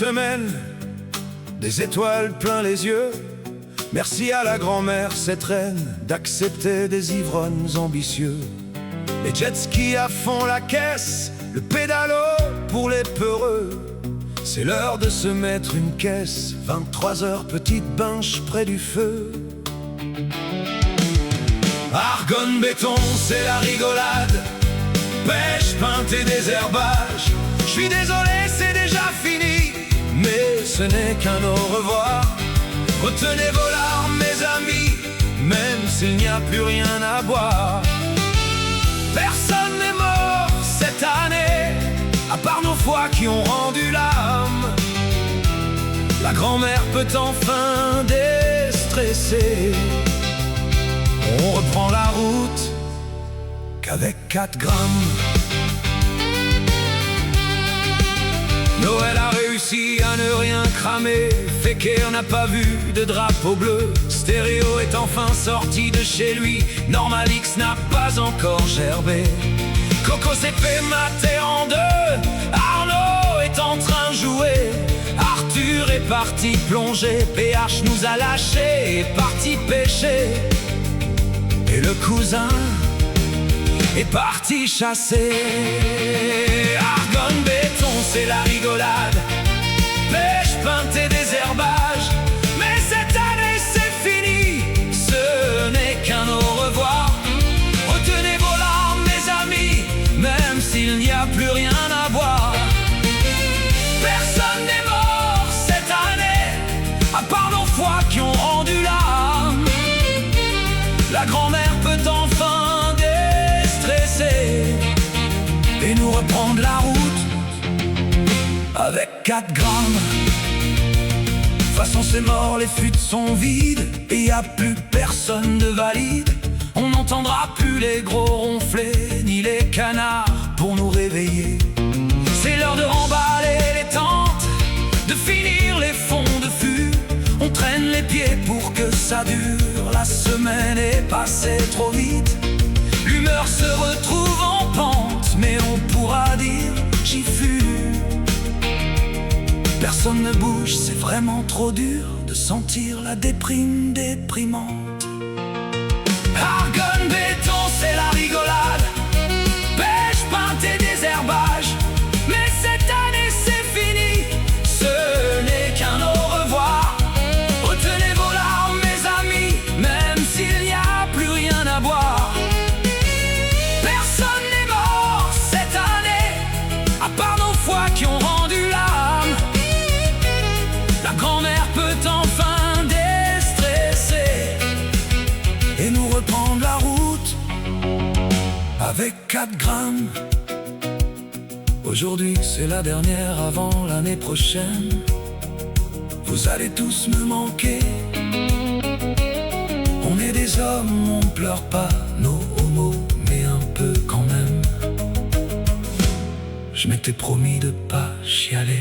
semaine, des étoiles plein les yeux. Merci à la grand-mère, cette reine, d'accepter des ivrognes ambitieux. Les jet skis à fond la caisse, le pédalo pour les peureux. C'est l'heure de se mettre une caisse, 23h, petite benche près du feu. Argonne, béton, c'est la rigolade. Pêche, peinte et désherbage. Je suis désolé, c'est déjà fini, mais ce n'est qu'un au revoir. Retenez vos larmes, mes amis, même s'il n'y a plus rien à boire. Personne n'est mort cette année, à part nos foies qui ont rendu l'âme. La grand-mère peut enfin déstresser. On reprend la route qu'avec 4 grammes. Noël a réussi à ne rien cramer. Féker n'a pas vu de drapeau bleu. Stéréo est enfin sorti de chez lui. Normal X n'a pas encore gerbé. Coco s'est fait mater en deux. Arnaud est en train de jouer. Arthur est parti plonger. PH nous a lâchés, est parti pêcher. Et le cousin est parti chasser. Argonne, béton, c'est la rigolade. Pêche, peinte et désherbage. Mais cette année c'est fini, ce n'est qu'un au revoir. Retenez vos larmes, mes amis, même s'il n'y a plus rien à boire. Personne n'est mort cette année, à part nos foies qui ont rendu l'âme. La grand-mère peut enfin déstresser et nous reprendre la route avec 4 grammes. De toute façon c'est mort, les fûts sont vides et y a plus personne de valide. On n'entendra plus les gros ronfler ni les canards pour nous réveiller. C'est l'heure de remballer les tentes, de finir les fonds de fût. On traîne les pieds pour que ça dure, la semaine est passée trop vite. L'humeur se retrouve en pente, mais on pourra dire j'y fus. Personne ne bouge, c'est vraiment trop dur de sentir la déprime déprimante. Argonne, béton, c'est la rigolade. Pêche, peinte et désherbage. Mais cette année c'est fini, ce n'est qu'un au revoir. Retenez vos larmes, mes amis, même s'il n'y a plus rien à boire. Personne n'est mort cette année, à part nos foies qui ont rendu l'âme. La grand-mère peut enfin déstresser et nous reprendre la route avec 4 grammes. Aujourd'hui c'est la dernière avant l'année prochaine. Vous allez tous me manquer. On est des hommes, on pleure pas nos homos, mais un peu quand même. Je m'étais promis de pas chialer.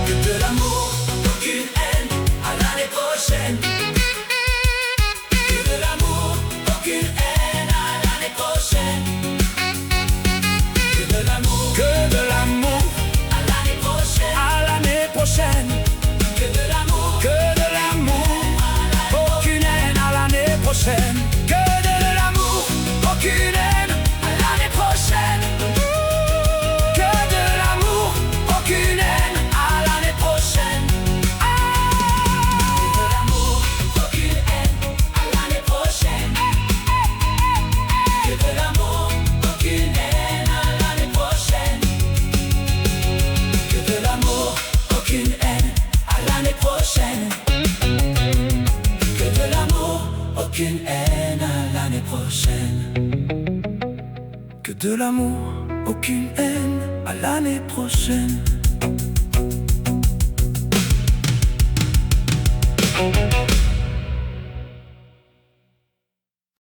Que de l'amour, aucune haine, à l'année prochaine. Que de l'amour, aucune haine, à l'année prochaine. Que de l'amour, à l'année prochaine. À l'année prochaine. Que de l'amour, aucune haine à l'année prochaine. Que de l'amour, aucune haine à l'année prochaine. Que de l'amour, aucune haine À l'année prochaine. Que de l'amour, aucune haine, à l'année prochaine. Que de l'amour, aucune haine, à l'année prochaine. Que de l'amour, aucune haine, à l'année prochaine. Que de l'amour, aucune haine, à l'année prochaine. Que de l'amour, aucune haine à l'année prochaine.